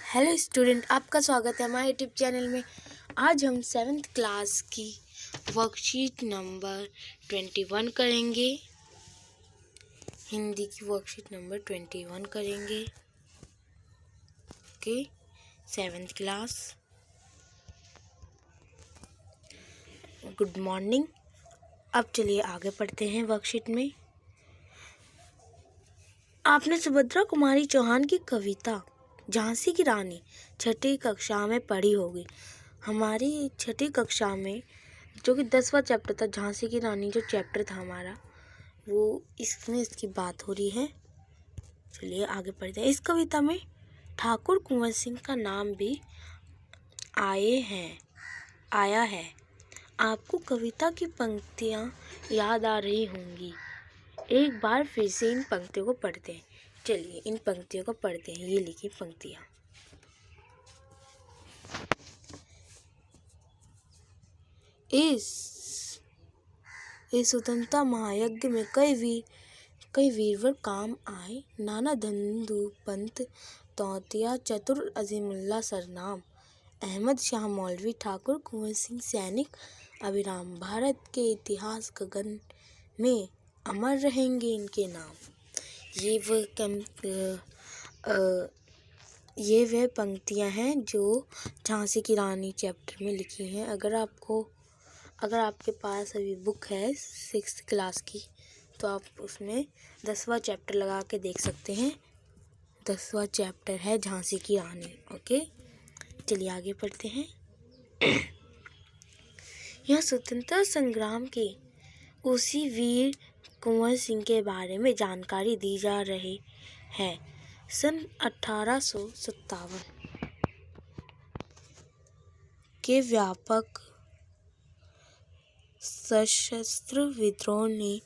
Hello student, आपका स्वागत है हमारे यूट्यूब चैनल में। आज हम 7th क्लास की वर्कशीट नंबर 21 करेंगे। हिंदी की वर्कशीट नंबर 21 करेंगे। Okay, 7th class. Good morning. अब चलिए आगे पढ़ते हैं वर्कशीट में। आपने सुभद्रा कुमारी चौहान की कविता झांसी की रानी छठी कक्षा में पढ़ी होगी। हमारी छठी कक्षा में जो कि 10वां चैप्टर था, झांसी की रानी जो चैप्टर था हमारा, वो इसमें इसकी बात हो रही है। चलिए आगे पढ़ते हैं। इस कविता में ठाकुर कुंवर सिंह का नाम भी आया है। आपको कविता की पंक्तियाँ याद आ रही होंगी। एक बार फिर से इन पंक्तियों को पढ़ते हैं। चलिए इन पंक्तियों को पढ़ते हैं। ये लिखी पंक्तियाँ। इस स्वतंत्रता महायज्ञ में कई वीरवर काम आए। नाना धंधु पंत तौतिया चतुर अजीमुल्ला सरनाम अहमद शाह मौलवी ठाकुर कुंवर सिंह सैनिक अभिराम। भारत के इतिहास गगन में अमर रहेंगे इनके नाम। ये वह पंक्तियाँ हैं जो झांसी की रानी चैप्टर में लिखी हैं। अगर आपके पास अभी बुक है 6th क्लास की, तो आप उसमें 10वां चैप्टर लगा के देख सकते हैं। 10वां चैप्टर है झांसी की रानी। ओके, चलिए आगे पढ़ते हैं। यह स्वतंत्रता संग्राम के उसी वीर कुंवर सिंह के बारे में जानकारी दी जा रही है। सन 1857 के व्यापक सशस्त्र विद्रोह ने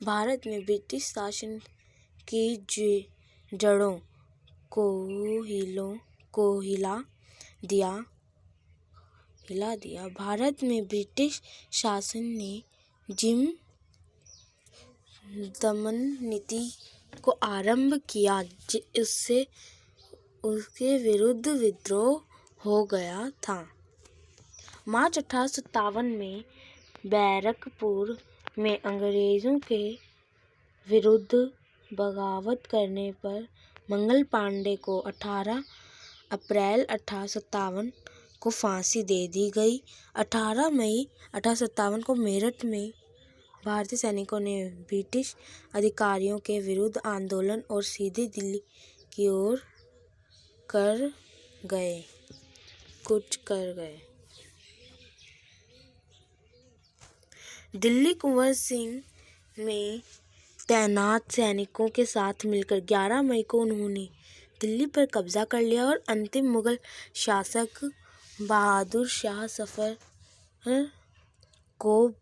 भारत में ब्रिटिश शासन की जड़ों को हिला दिया। भारत में ब्रिटिश शासन ने जिम दमन नीति को आरंभ किया, उससे उसके विरुद्ध विद्रोह हो गया था। मार्च 1857 में बैरकपुर में अंग्रेजों के विरुद्ध बगावत करने पर मंगल पांडे को 18 अप्रैल 1857 को फांसी दे दी गई। 18 मई 1857 को मेरठ में भारतीय सैनिकों ने ब्रिटिश अधिकारियों के विरुद्ध आंदोलन और सीधे दिल्ली की ओर कूच कर गए। दिल्ली कुंवर सिंह में तैनात सैनिकों के साथ मिलकर 11 मई को उन्होंने दिल्ली पर कब्जा कर लिया और अंतिम मुगल शासक बहादुर शाह जफर को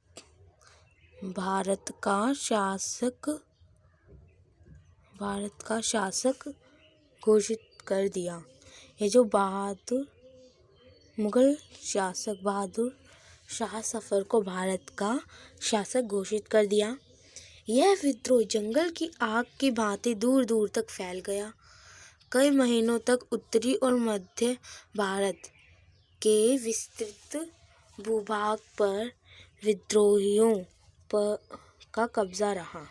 भारत का शासक घोषित कर दिया। ये जो मुगल शासक बहादुर शाह जफर को भारत का शासक घोषित कर दिया। यह विद्रोह जंगल की आग की भांति दूर दूर तक फैल गया। कई महीनों तक उत्तरी और मध्य भारत के विस्तृत भूभाग पर विद्रोहियों का कब्जा रहा।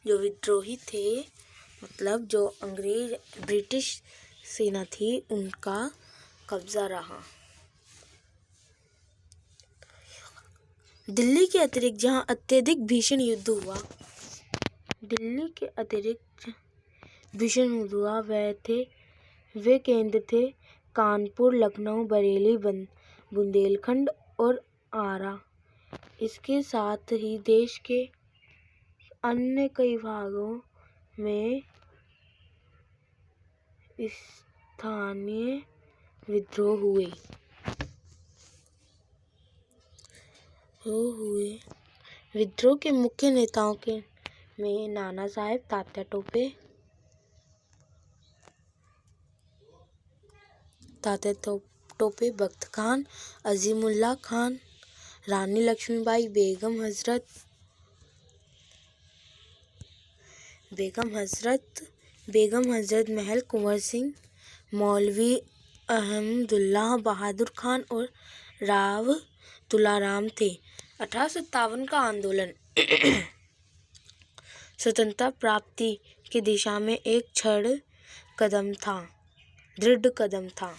जो विद्रोही थे, मतलब जो ब्रिटिश सेना थी, उनका कब्जा रहा। दिल्ली के अतिरिक्त जहाँ अत्यधिक भीषण युद्ध हुआ, वे केंद्र थे कानपुर, लखनऊ, बरेली, बुंदेलखंड और आरा। इसके साथ ही देश के अन्य कई भागों में स्थानीय विद्रोह हुए। विद्रोह के मुख्य नेताओं में नाना साहेब, तात्या टोपे, बख्त खान, अजीमुल्ला खान, रानी लक्ष्मीबाई, बेगम हजरत बेगम हजरत महल, कुंवर सिंह, मौलवी अहमदुल्ला बहादुर खान और राव तुलाराम थे। 1857 का आंदोलन स्वतंत्रता प्राप्ति की दिशा में एक दृढ़ कदम था।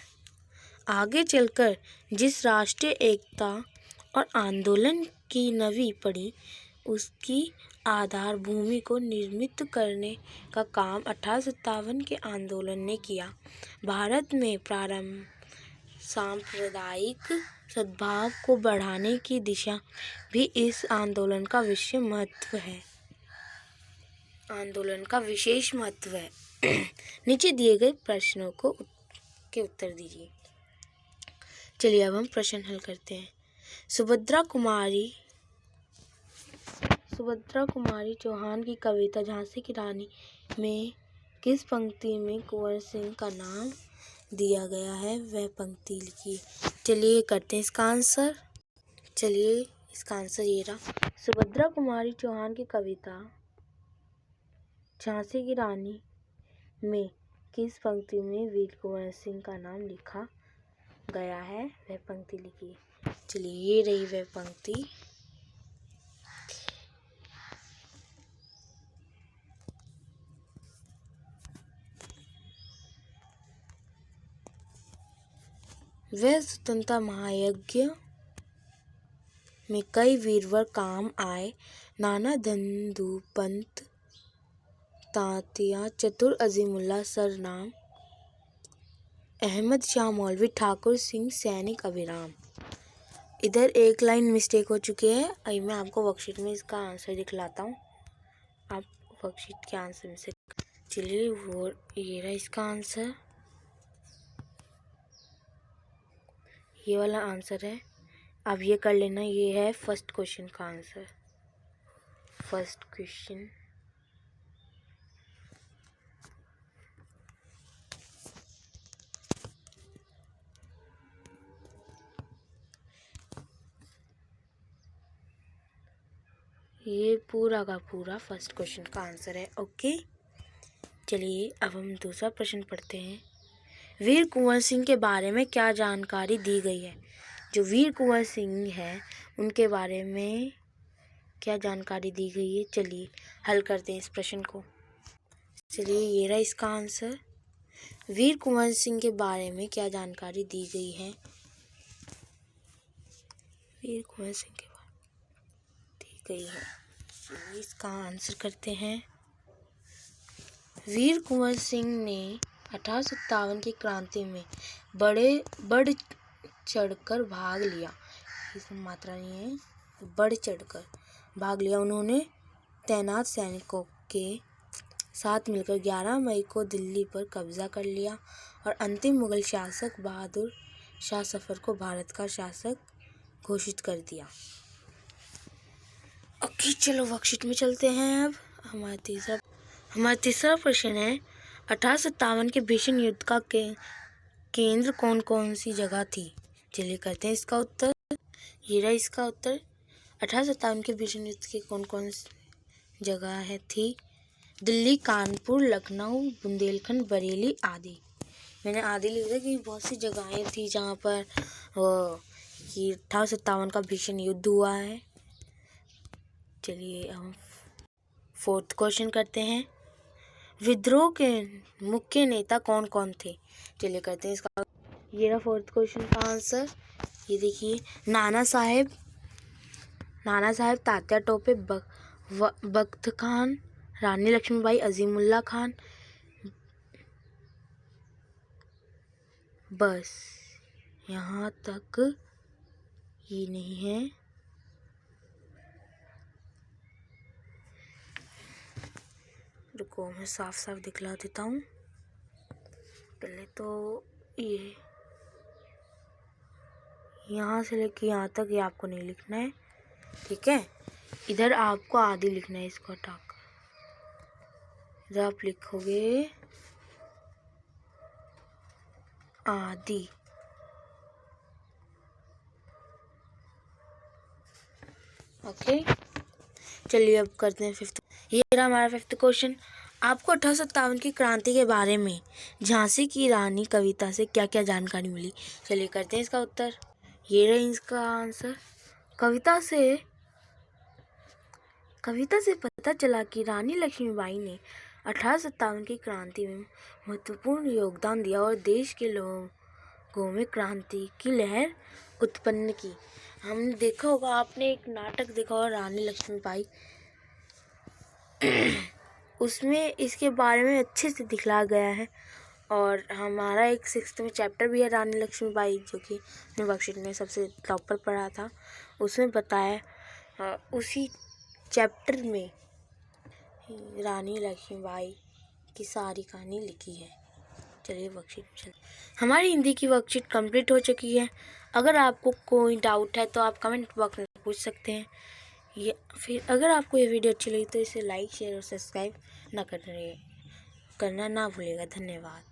आगे चलकर जिस राष्ट्रीय एकता और आंदोलन की नवीं पड़ी, उसकी आधार भूमि को निर्मित करने का काम 1857 के आंदोलन ने किया। भारत में प्रारंभ सांप्रदायिक सद्भाव को बढ़ाने की दिशा भी इस आंदोलन का विशेष महत्व है। नीचे दिए गए प्रश्नों के उत्तर दीजिए। चलिए अब हम प्रश्न हल करते हैं। सुभद्रा कुमारी चौहान की कविता झांसी की रानी में किस पंक्ति में कुंवर सिंह का नाम दिया गया है, वह पंक्ति लिखिए। चलिए करते हैं इसका आंसर। चलिए इसका आंसर ये रहा। सुभद्रा कुमारी चौहान की कविता झांसी की रानी में किस पंक्ति में वीर कुंवर सिंह का नाम लिखा गया है, वह पंक्ति लिखिए। चलिए ये रही वह पंक्ति। वह स्वतंत्रता महायज्ञ में कई वीरवर काम आए, नाना धंधु पंत, तांतिया चतुर, अजीमुल्ला सरनाम, अहमद शाह मौलवी, ठाकुर सिंह सैनिक अभिराम। इधर एक लाइन मिस्टेक हो चुकी है। अभी मैं आपको वर्कशीट में इसका आंसर दिखलाता हूँ। आप वर्कशीट के आंसर में से चलिए वो ये रहा इसका आंसर। ये वाला आंसर है। अब ये कर लेना। ये है फर्स्ट क्वेश्चन का आंसर। फर्स्ट क्वेश्चन ये पूरा का पूरा फर्स्ट क्वेश्चन का आंसर है। ओके, चलिए अब हम दूसरा प्रश्न पढ़ते हैं। वीर कुंवर सिंह के बारे में क्या जानकारी दी गई है? जो वीर कुंवर सिंह है उनके बारे में क्या जानकारी दी गई है? चलिए हल करते हैं इस प्रश्न को। चलिए ये रहा इसका आंसर। वीर कुंवर सिंह के बारे में क्या जानकारी दी गई है? वीर कुंवर सिंह के बारे में दी गई है। चलिए इसका आंसर करते हैं। वीर कुंवर सिंह ने 1857 की क्रांति में बढ़ चढ़कर भाग लिया। इसमें मात्रा नहीं है, बढ़ चढ़कर भाग लिया। उन्होंने तैनात सैनिकों के साथ मिलकर 11 मई को दिल्ली पर कब्जा कर लिया और अंतिम मुगल शासक बहादुर शाह जफर को भारत का शासक घोषित कर दिया। ओके, चलो वर्कशीट में चलते हैं। अब हमारा तीसरा प्रश्न है। 1857 के भीषण युद्ध का केंद्र कौन कौन सी जगह थी? चलिए करते हैं इसका उत्तर। ये रहा इसका उत्तर। 1857 के भीषण युद्ध की कौन कौन सी जगह थी? दिल्ली, कानपुर, लखनऊ, बुंदेलखंड, बरेली आदि। मैंने आदि लिख दिया कि बहुत सी जगहें थी जहाँ पर 1857 का भीषण युद्ध हुआ है। चलिए हम फोर्थ क्वेश्चन करते हैं। विद्रोह के मुख्य नेता कौन कौन थे? चलिए करते हैं इसका। ये रहा फोर्थ क्वेश्चन का आंसर। ये देखिए, नाना साहेब, तात्या टोपे, बख्त खान, रानी लक्ष्मीबाई, अजीमुल्ला खान। बस यहाँ तक ही नहीं है। रुको मैं साफ साफ दिखला देता हूँ। पहले तो ये यहाँ से लेके यहाँ तक ये आपको नहीं लिखना है, ठीक है। इधर आपको आदि लिखना है, इसको हटाकर इधर आप लिखोगे आदि। ओके, चलिए अब करते हैं फिफ्थ। ये रहा हमारा फिफ्थ क्वेश्चन। आपको 1857 की क्रांति के बारे में झांसी की रानी कविता से क्या क्या जानकारी मिली? चलिए करते हैं इसका उत्तर। ये रही इसका आंसर। कविता से पता चला कि रानी लक्ष्मीबाई ने 1857 की क्रांति में महत्वपूर्ण योगदान दिया और देश के लोगों में क्रांति की लहर उत्पन्न की। हमने देखा होगा, आपने एक नाटक देखा होगा रानी लक्ष्मीबाई, उसमें इसके बारे में अच्छे से दिखलाया गया है। और हमारा एक 6th में चैप्टर भी है रानी लक्ष्मीबाई, जो कि अपने वर्कशीट में सबसे टॉप पर पढ़ा था, उसमें बताया उसी चैप्टर में रानी लक्ष्मीबाई की सारी कहानी लिखी है। चलिए वर्कशीट हमारी हिंदी की वर्कशीट कंप्लीट हो चुकी है। अगर आपको कोई डाउट है तो आप कमेंट बॉक्स में पूछ सकते हैं। फिर अगर आपको ये वीडियो अच्छी लगी तो इसे लाइक, शेयर और सब्सक्राइब करना ना भूलिएगा। धन्यवाद।